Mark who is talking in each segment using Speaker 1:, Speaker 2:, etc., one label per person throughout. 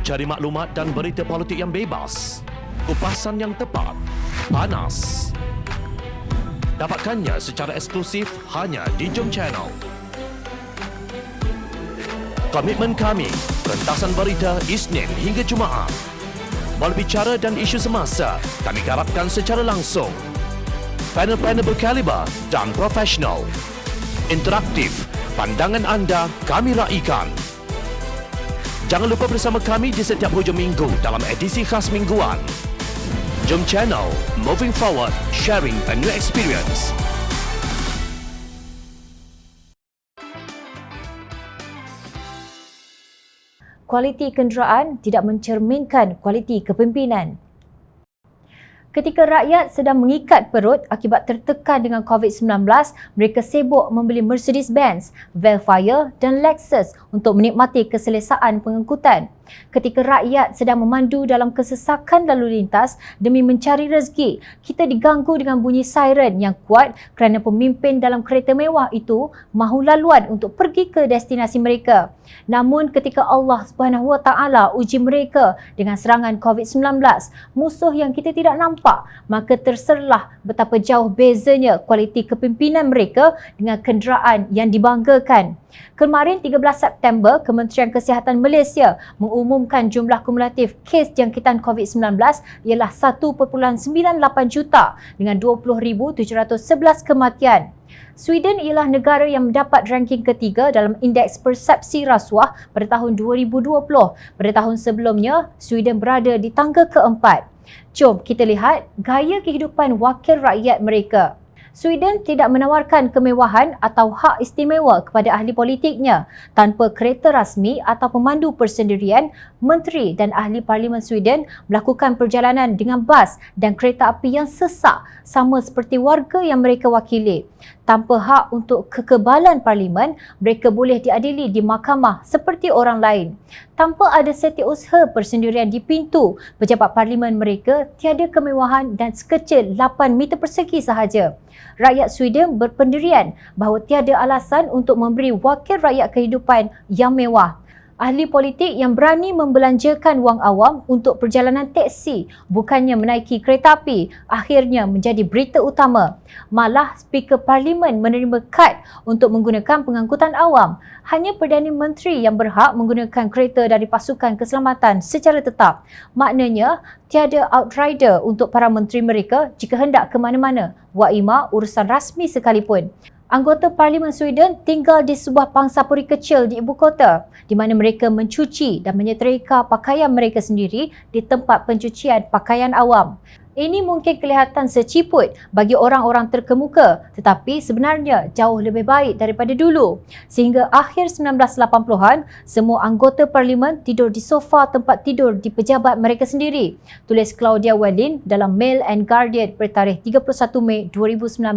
Speaker 1: Cari maklumat dan berita politik yang bebas, kupasan yang tepat, panas. Dapatkannya secara eksklusif hanya di Jom Channel. Komitmen kami, pentasan berita Isnin hingga Jumaat. Berbicara dan isu semasa, kami garapkan secara langsung. Panel-panel berkaliber dan profesional. Interaktif, pandangan anda kami raikan. Jangan lupa bersama kami di setiap hujung minggu dalam edisi khas mingguan. Jom Channel, moving forward, sharing a new experience.
Speaker 2: Kualiti kenderaan tidak mencerminkan kualiti kepimpinan. Ketika rakyat sedang mengikat perut akibat tertekan dengan COVID-19, mereka sibuk membeli Mercedes-Benz, Velfire dan Lexus untuk menikmati keselesaan pengangkutan. Ketika rakyat sedang memandu dalam kesesakan lalu lintas demi mencari rezeki, kita diganggu dengan bunyi siren yang kuat kerana pemimpin dalam kereta mewah itu mahu laluan untuk pergi ke destinasi mereka. Namun ketika Allah SWT uji mereka dengan serangan COVID-19, musuh yang kita tidak nampak, maka terserlah betapa jauh bezanya kualiti kepimpinan mereka dengan kenderaan yang dibanggakan. Kemarin 13 September, Kementerian Kesihatan Malaysia mengumumkan jumlah kumulatif kes jangkitan COVID-19 ialah 1.98 juta dengan 20,711 kematian. Sweden ialah negara yang mendapat ranking ketiga dalam indeks persepsi rasuah pada tahun 2020. Pada tahun sebelumnya, Sweden berada di tangga keempat. Jom kita lihat gaya kehidupan wakil rakyat mereka. Sweden tidak menawarkan kemewahan atau hak istimewa kepada ahli politiknya. Tanpa kereta rasmi atau pemandu persendirian, menteri dan ahli parlimen Sweden melakukan perjalanan dengan bas dan kereta api yang sesak sama seperti warga yang mereka wakili. Tanpa hak untuk kekebalan parlimen, mereka boleh diadili di mahkamah seperti orang lain. Tanpa ada setiausaha persendirian di pintu, pejabat parlimen mereka tiada kemewahan dan sekecil 8 meter persegi sahaja. Rakyat Sweden berpendirian bahawa tiada alasan untuk memberi wakil rakyat kehidupan yang mewah. Ahli politik yang berani membelanjakan wang awam untuk perjalanan teksi bukannya menaiki kereta api akhirnya menjadi berita utama. Malah Speaker Parlimen menerima kad untuk menggunakan pengangkutan awam. Hanya Perdana Menteri yang berhak menggunakan kereta dari pasukan keselamatan secara tetap. Maknanya tiada outrider untuk para menteri mereka jika hendak ke mana-mana. Waima urusan rasmi sekalipun. Anggota Parlimen Sweden tinggal di sebuah pangsapuri kecil di ibu kota di mana mereka mencuci dan menyetrika pakaian mereka sendiri di tempat pencucian pakaian awam. Ini mungkin kelihatan seciput bagi orang-orang terkemuka tetapi sebenarnya jauh lebih baik daripada dulu. Sehingga akhir 1980-an, semua anggota parlimen tidur di sofa tempat tidur di pejabat mereka sendiri. Tulis Claudia Wellin dalam Mail and Guardian bertarikh 31 Mei 2019.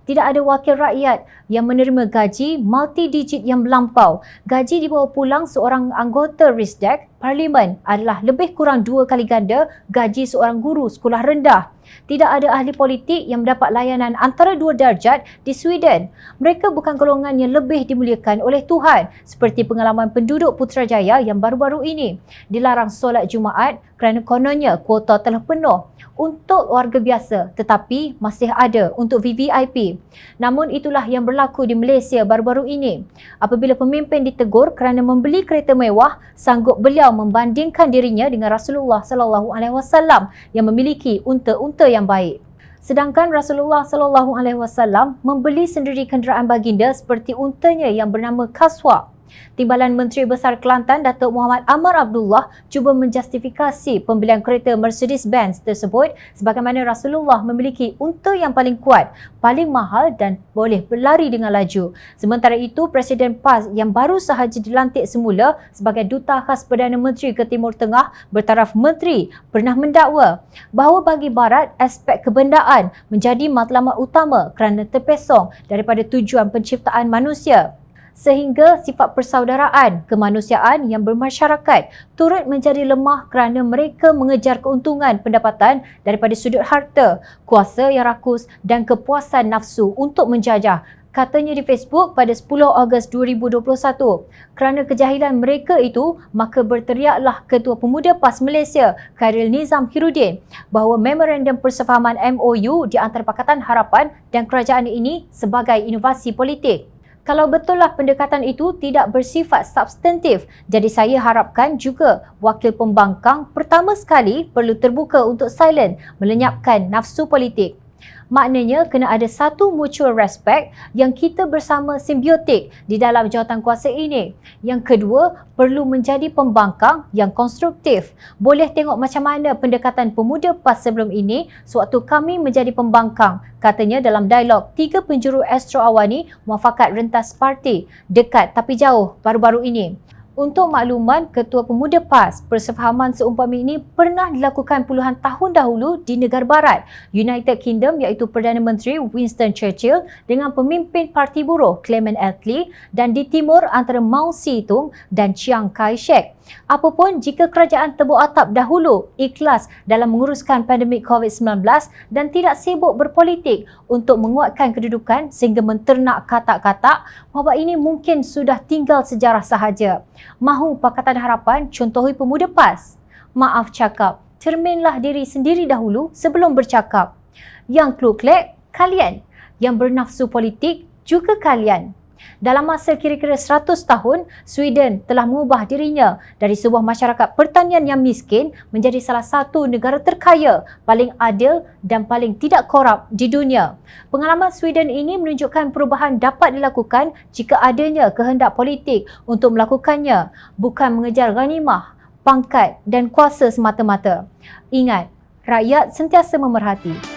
Speaker 2: Tidak ada wakil rakyat yang menerima gaji multi-digit yang melampau. Gaji dibawa pulang seorang anggota Riksdag Parlimen adalah lebih kurang 2 kali ganda gaji seorang guru sekolah rendah. Tidak ada ahli politik yang mendapat layanan antara 2 darjat di Sweden. Mereka bukan golongan yang lebih dimuliakan oleh Tuhan seperti pengalaman penduduk Putrajaya yang baru-baru ini. Dilarang solat Jumaat kerana kononnya kuota telah penuh untuk warga biasa tetapi masih ada untuk VVIP. Namun itulah yang berlaku di Malaysia baru-baru ini. Apabila pemimpin ditegur kerana membeli kereta mewah, sanggup beliau membandingkan dirinya dengan Rasulullah SAW yang memiliki unta-unta yang baik. Sedangkan Rasulullah SAW membeli sendiri kenderaan baginda seperti untanya yang bernama Kaswa. Timbalan Menteri Besar Kelantan Datuk Muhammad Amar Abdullah cuba menjustifikasi pembelian kereta Mercedes-Benz tersebut sebagaimana Rasulullah memiliki unta yang paling kuat, paling mahal dan boleh berlari dengan laju. Sementara itu, Presiden PAS yang baru sahaja dilantik semula sebagai Duta Khas Perdana Menteri ke Timur Tengah bertaraf menteri pernah mendakwa bahawa bagi Barat, aspek kebendaan menjadi matlamat utama kerana terpesong daripada tujuan penciptaan manusia. Sehingga sifat persaudaraan, kemanusiaan yang bermasyarakat turut menjadi lemah kerana mereka mengejar keuntungan pendapatan daripada sudut harta, kuasa yang rakus dan kepuasan nafsu untuk menjajah. Katanya di Facebook pada 10 Ogos 2021, kerana kejahilan mereka itu, maka berteriaklah Ketua Pemuda PAS Malaysia, Khairil Nizam Hirudin, bahawa memorandum persefahaman MOU di antara Pakatan Harapan dan kerajaan ini sebagai inovasi politik. Kalau betullah pendekatan itu tidak bersifat substantif, jadi saya harapkan juga wakil pembangkang pertama sekali perlu terbuka untuk silent melenyapkan nafsu politik. Maknanya kena ada satu mutual respect yang kita bersama simbiotik di dalam jawatan kuasa ini. Yang kedua, perlu menjadi pembangkang yang konstruktif. Boleh tengok macam mana pendekatan pemuda PAS sebelum ini sewaktu kami menjadi pembangkang. Katanya dalam dialog 3 penjuru Astro Awani Muafakat Rentas Parti dekat tapi jauh baru-baru ini. Untuk makluman, Ketua Pemuda PAS, persefahaman seumpama ini pernah dilakukan puluhan tahun dahulu di negara barat, United Kingdom iaitu Perdana Menteri Winston Churchill dengan pemimpin Parti Buruh Clement Attlee dan di timur antara Mao Zedong dan Chiang Kai-shek. Apapun jika kerajaan tebuk atap dahulu ikhlas dalam menguruskan pandemik COVID-19 dan tidak sibuk berpolitik untuk menguatkan kedudukan sehingga menternak katak-katak, wabak ini mungkin sudah tinggal sejarah sahaja. Mahu Pakatan Harapan contohi pemuda PAS? Maaf cakap, cerminlah diri sendiri dahulu sebelum bercakap. Yang kluk-klek, kalian. Yang bernafsu politik, juga kalian. Dalam masa kira-kira 100 tahun, Sweden telah mengubah dirinya dari sebuah masyarakat pertanian yang miskin menjadi salah satu negara terkaya, paling adil dan paling tidak korup di dunia. Pengalaman Sweden ini menunjukkan perubahan dapat dilakukan jika adanya kehendak politik untuk melakukannya, bukan mengejar ghanimah, pangkat dan kuasa semata-mata. Ingat, rakyat sentiasa memerhati.